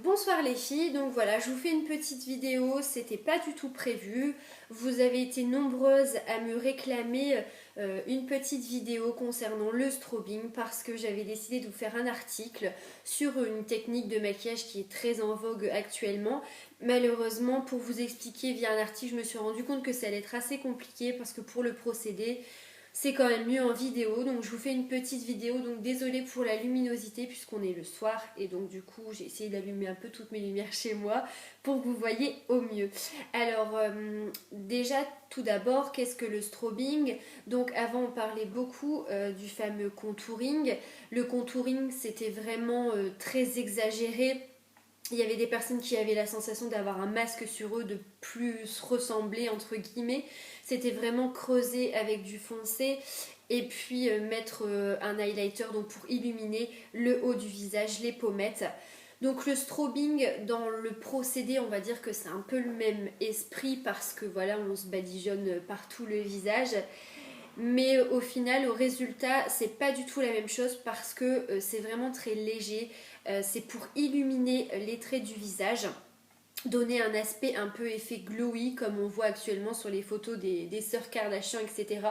Bonsoir les filles, donc voilà, je vous fais une petite vidéo, c'était pas du tout prévu. Vous avez été nombreuses à me réclamer une petite vidéo concernant le strobing parce que j'avais décidé de vous faire un article sur une technique de maquillage qui est très en vogue actuellement. Malheureusement, pour vous expliquer via un article, je me suis rendu compte que ça allait être assez compliqué parce que pour le procédé, c'est quand même mieux en vidéo, donc je vous fais une petite vidéo, donc désolée pour la luminosité puisqu'on est le soir et donc du coup j'ai essayé d'allumer un peu toutes mes lumières chez moi pour que vous voyez au mieux. Alors déjà tout d'abord, qu'est-ce que le strobing? Donc avant on parlait beaucoup du fameux contouring. Le contouring c'était vraiment très exagéré. Il y avait des personnes qui avaient la sensation d'avoir un masque sur eux, de plus ressembler entre guillemets. C'était vraiment creuser avec du foncé et puis mettre un highlighter donc pour illuminer le haut du visage, les pommettes. Donc le strobing dans le procédé, on va dire que c'est un peu le même esprit parce que voilà, on se badigeonne partout le visage. Mais au final, au résultat, c'est pas du tout la même chose parce que c'est vraiment très léger. C'est pour illuminer les traits du visage, donner un aspect un peu effet glowy comme on voit actuellement sur les photos des sœurs Kardashian, etc.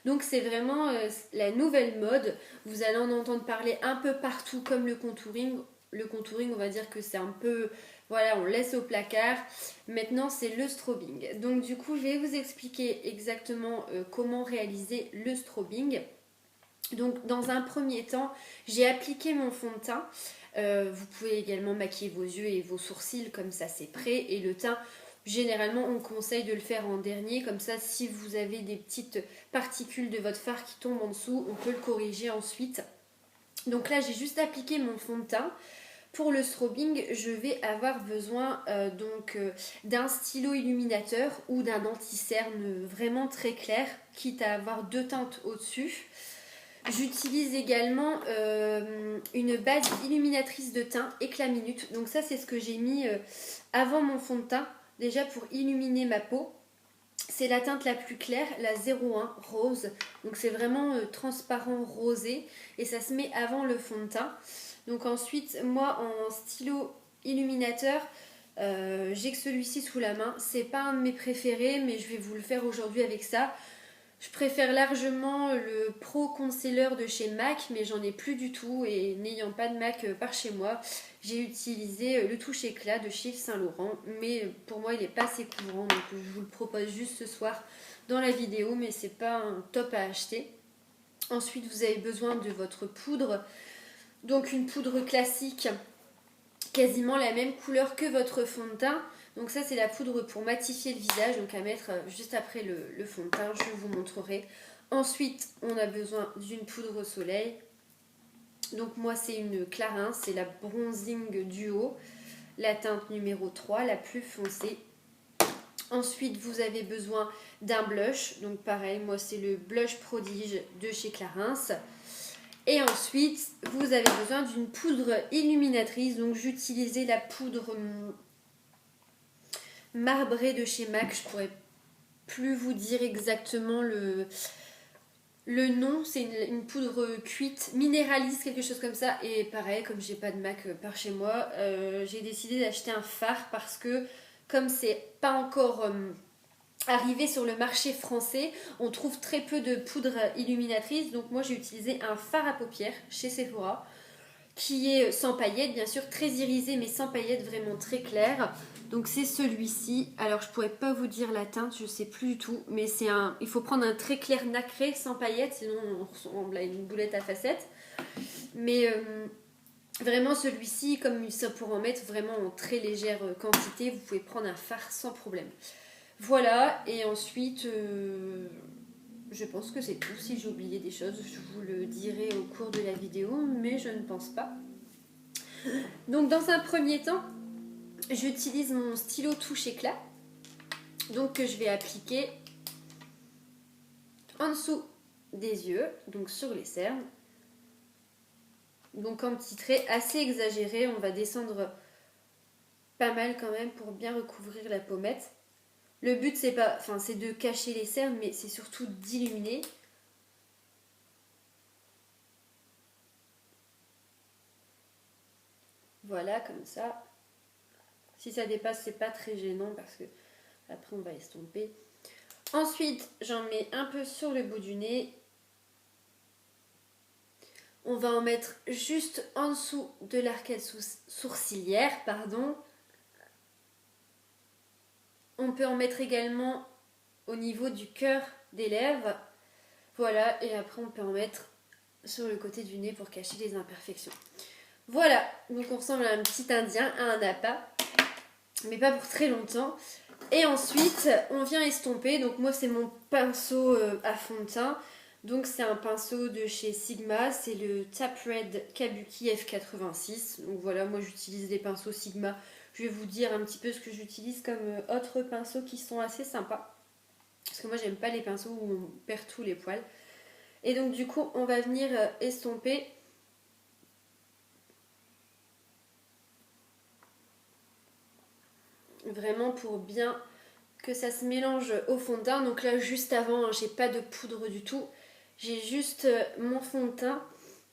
Donc c'est vraiment la nouvelle mode. Vous allez en entendre parler un peu partout comme le contouring. Le contouring, on va dire que c'est un peu, voilà, on laisse au placard. Maintenant, c'est le strobing. Donc du coup, je vais vous expliquer exactement comment réaliser le strobing. Donc dans un premier temps, j'ai appliqué mon fond de teint. Vous pouvez également maquiller vos yeux et vos sourcils, comme ça c'est prêt. Et le teint, généralement on conseille de le faire en dernier, comme ça si vous avez des petites particules de votre fard qui tombent en dessous, on peut le corriger ensuite. Donc là j'ai juste appliqué mon fond de teint. Pour le strobing, je vais avoir besoin d'un stylo illuminateur ou d'un anti-cerne vraiment très clair, quitte à avoir deux teintes au-dessus. J'utilise également une base illuminatrice de teint éclat minute. Donc ça c'est ce que j'ai mis avant mon fond de teint, déjà pour illuminer ma peau. C'est la teinte la plus claire, la 01 rose. Donc c'est vraiment transparent rosé et ça se met avant le fond de teint. Donc ensuite, moi en stylo illuminateur, j'ai que celui-ci sous la main. C'est pas un de mes préférés, mais je vais vous le faire aujourd'hui avec ça. Je préfère largement le Pro Concealer de chez MAC, mais j'en ai plus du tout. Et n'ayant pas de MAC par chez moi, j'ai utilisé le Touche Éclat de chez Saint Laurent. Mais pour moi, il n'est pas assez couvrant, donc je vous le propose juste ce soir dans la vidéo, mais c'est pas un top à acheter. Ensuite, vous avez besoin de votre poudre. Donc une poudre classique, quasiment la même couleur que votre fond de teint. Donc ça c'est la poudre pour matifier le visage, donc à mettre juste après le fond de teint, je vous montrerai. Ensuite on a besoin d'une poudre au soleil. Donc moi c'est une Clarins, c'est la Bronzing Duo, la teinte numéro 3, la plus foncée. Ensuite vous avez besoin d'un blush, donc pareil, moi c'est le Blush Prodige de chez Clarins. Et ensuite, vous avez besoin d'une poudre illuminatrice. Donc j'utilisais la poudre marbrée de chez MAC. Je pourrais plus vous dire exactement le nom. C'est une poudre cuite, minéraliste, quelque chose comme ça. Et pareil, comme j'ai pas de MAC par chez moi, j'ai décidé d'acheter un fard parce que comme c'est pas encore arrivé sur le marché français, on trouve très peu de poudre illuminatrice. Donc moi j'ai utilisé un fard à paupières chez Sephora qui est sans paillettes, bien sûr, très irisé mais sans paillettes, vraiment très clair. Donc c'est celui-ci. Alors je pourrais pas vous dire la teinte, je sais plus du tout, mais c'est il faut prendre un très clair nacré sans paillettes, sinon on ressemble à une boulette à facettes. Mais vraiment celui-ci, comme ça pour en mettre vraiment en très légère quantité, vous pouvez prendre un fard sans problème. Voilà, et ensuite, je pense que c'est tout. Si j'ai oublié des choses, je vous le dirai au cours de la vidéo, mais je ne pense pas. Donc dans un premier temps, j'utilise mon stylo touche éclat, donc que je vais appliquer en dessous des yeux, donc sur les cernes. Donc en petit trait assez exagéré, on va descendre pas mal quand même pour bien recouvrir la pommette. Le but c'est de cacher les cernes, mais c'est surtout d'illuminer. Voilà, comme ça. Si ça dépasse, c'est pas très gênant parce que après on va estomper. Ensuite, j'en mets un peu sur le bout du nez. On va en mettre juste en dessous de l'arcade sourcilière, pardon. On peut en mettre également au niveau du cœur des lèvres. Voilà, et après on peut en mettre sur le côté du nez pour cacher les imperfections. Voilà, donc on ressemble à un petit indien, à un appât, mais pas pour très longtemps. Et ensuite, on vient estomper. Donc moi, c'est mon pinceau à fond de teint. Donc c'est un pinceau de chez Sigma, c'est le Tap Red Kabuki F86. Donc voilà, moi j'utilise des pinceaux Sigma. Je vais vous dire un petit peu ce que j'utilise comme autres pinceaux qui sont assez sympas. Parce que moi j'aime pas les pinceaux où on perd tous les poils. Et donc du coup, on va venir estomper. Vraiment pour bien que ça se mélange au fond de teint. Donc là, juste avant, hein, j'ai pas de poudre du tout. J'ai juste mon fond de teint.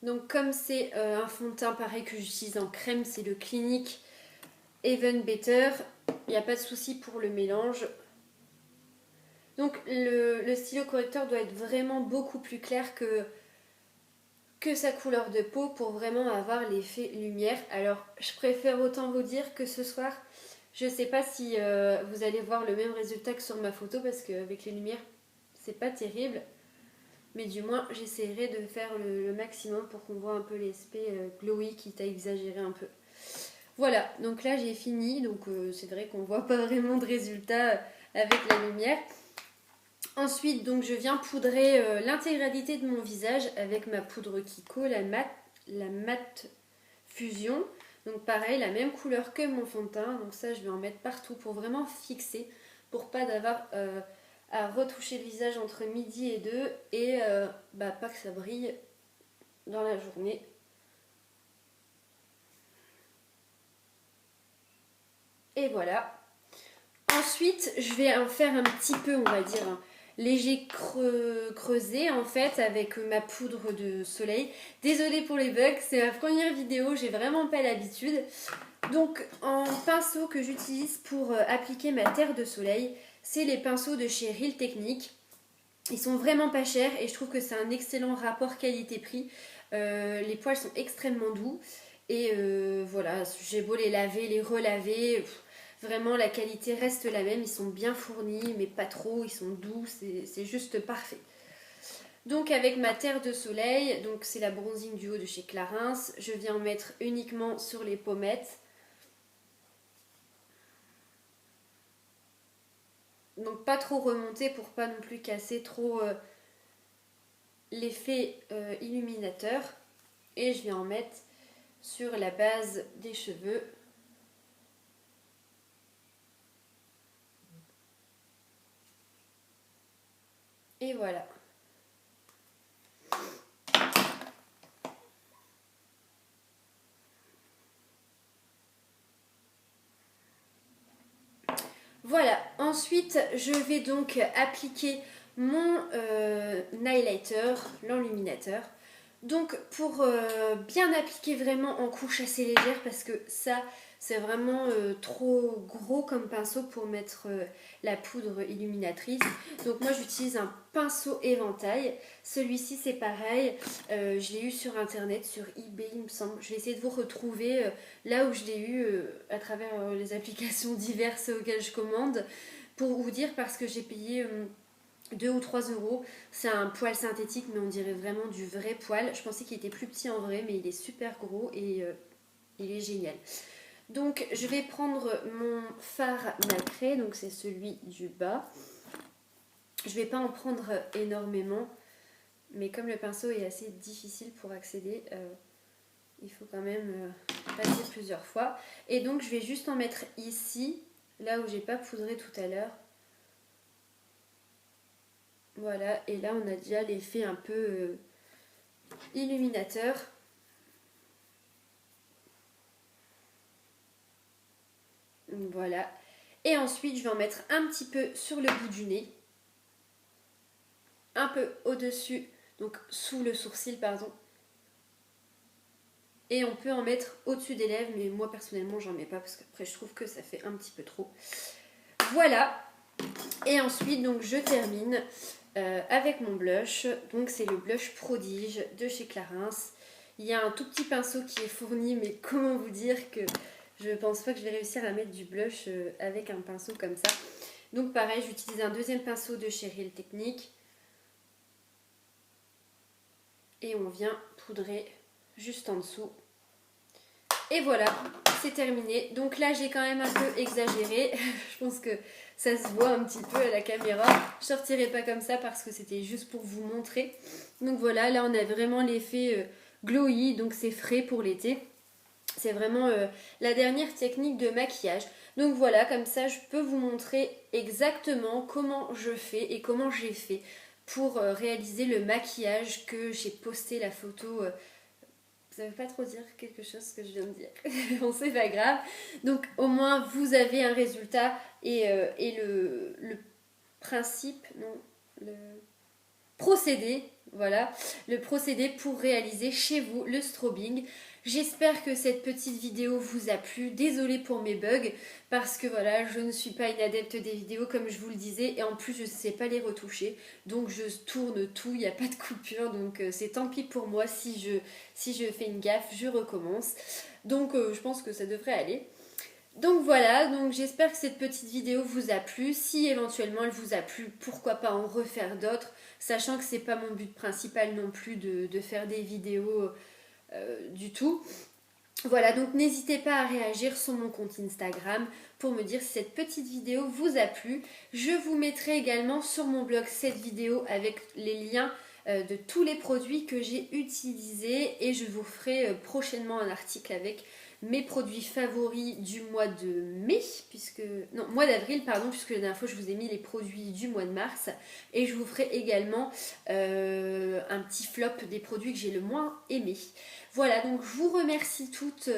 Donc comme c'est un fond de teint pareil que j'utilise en crème, c'est le Clinique Even Better. Il n'y a pas de souci pour le mélange. Donc le stylo correcteur doit être vraiment beaucoup plus clair que sa couleur de peau pour vraiment avoir l'effet lumière. Alors je préfère autant vous dire que ce soir, je sais pas si vous allez voir le même résultat que sur ma photo parce qu'avec les lumières c'est pas terrible, mais du moins j'essaierai de faire le maximum pour qu'on voit un peu l'aspect glowy, quitte à exagérer un peu. Voilà, donc là j'ai fini, donc c'est vrai qu'on voit pas vraiment de résultat avec la lumière. Ensuite, donc je viens poudrer l'intégralité de mon visage avec ma poudre Kiko, la matte Fusion. Donc pareil, la même couleur que mon fond de teint. Donc ça, je vais en mettre partout pour vraiment fixer, pour pas d'avoir à retoucher le visage entre midi et 2 et pas que ça brille dans la journée. Et voilà. Ensuite, je vais en faire un petit peu, on va dire, un léger creusé en fait avec ma poudre de soleil. Désolée pour les bugs, c'est ma première vidéo, j'ai vraiment pas l'habitude. Donc en pinceau que j'utilise pour appliquer ma terre de soleil, c'est les pinceaux de chez Real Technique. Ils sont vraiment pas chers et je trouve que c'est un excellent rapport qualité-prix. Les poils sont extrêmement doux et voilà, j'ai beau les laver, les relaver, vraiment la qualité reste la même. Ils sont bien fournis mais pas trop, ils sont doux, c'est juste parfait. Donc avec ma terre de soleil, donc c'est la Bronzing Duo de chez Clarins, je viens en mettre uniquement sur les pommettes. Donc pas trop remonter pour pas non plus casser trop l'effet illuminateur. Et je viens en mettre sur la base des cheveux. Et voilà. Voilà, ensuite je vais donc appliquer mon highlighter, l'enluminateur. Donc pour bien appliquer vraiment en couche assez légère parce que ça c'est vraiment trop gros comme pinceau pour mettre la poudre illuminatrice. Donc moi j'utilise un pinceau éventail. Celui-ci c'est pareil, je l'ai eu sur internet, sur eBay il me semble. Je vais essayer de vous retrouver là où je l'ai eu à travers les applications diverses auxquelles je commande. Pour vous dire parce que j'ai payé 2 ou 3 euros. C'est un poil synthétique mais on dirait vraiment du vrai poil. Je pensais qu'il était plus petit en vrai mais il est super gros et il est génial. Donc je vais prendre mon fard nacré, donc c'est celui du bas. Je vais pas en prendre énormément mais comme le pinceau est assez difficile pour accéder, il faut quand même passer plusieurs fois. Et donc je vais juste en mettre ici, là où j'ai pas poudré tout à l'heure. Voilà, et là on a déjà l'effet un peu illuminateur. Voilà. Et ensuite je vais en mettre un petit peu sur le bout du nez. Un peu au-dessus, donc sous le sourcil, pardon. Et on peut en mettre au-dessus des lèvres, mais moi personnellement j'en mets pas parce qu'après je trouve que ça fait un petit peu trop. Voilà. Et ensuite donc je termine avec mon blush. Donc c'est le blush Prodige de chez Clarins. Il y a un tout petit pinceau qui est fourni, mais comment vous dire que je pense pas que je vais réussir à mettre du blush avec un pinceau comme ça. Donc pareil, j'utilise un deuxième pinceau de chez Real Technique. Et on vient poudrer juste en dessous. Et voilà, c'est terminé. Donc là, j'ai quand même un peu exagéré. Je pense que ça se voit un petit peu à la caméra. Je sortirai pas comme ça parce que c'était juste pour vous montrer. Donc voilà, là on a vraiment l'effet glowy, donc c'est frais pour l'été. C'est vraiment la dernière technique de maquillage. Donc voilà, comme ça je peux vous montrer exactement comment je fais et comment j'ai fait pour réaliser le maquillage que j'ai posté la photo. Ça ne veut pas trop dire quelque chose que je viens de dire. Bon, c'est pas grave. Donc au moins vous avez un résultat et le principe, non, le procédé, voilà, le procédé pour réaliser chez vous le strobing. J'espère que cette petite vidéo vous a plu. Désolée pour mes bugs parce que voilà, je ne suis pas une adepte des vidéos comme je vous le disais et en plus je ne sais pas les retoucher. Donc je tourne tout, il n'y a pas de coupure, donc c'est tant pis pour moi si je fais une gaffe, je recommence. Donc je pense que ça devrait aller. Donc voilà, donc j'espère que cette petite vidéo vous a plu. Si éventuellement elle vous a plu, pourquoi pas en refaire d'autres, sachant que c'est pas mon but principal non plus de faire des vidéos du tout. Voilà, donc n'hésitez pas à réagir sur mon compte Instagram pour me dire si cette petite vidéo vous a plu. Je vous mettrai également sur mon blog cette vidéo avec les liens de tous les produits que j'ai utilisés et je vous ferai prochainement un article avec mes produits favoris du mois de mai, mois d'avril, pardon, puisque la dernière fois je vous ai mis les produits du mois de mars et je vous ferai également un petit flop des produits que j'ai le moins aimés. Voilà, donc je vous remercie toutes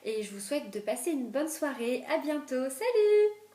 et je vous souhaite de passer une bonne soirée. À bientôt, salut!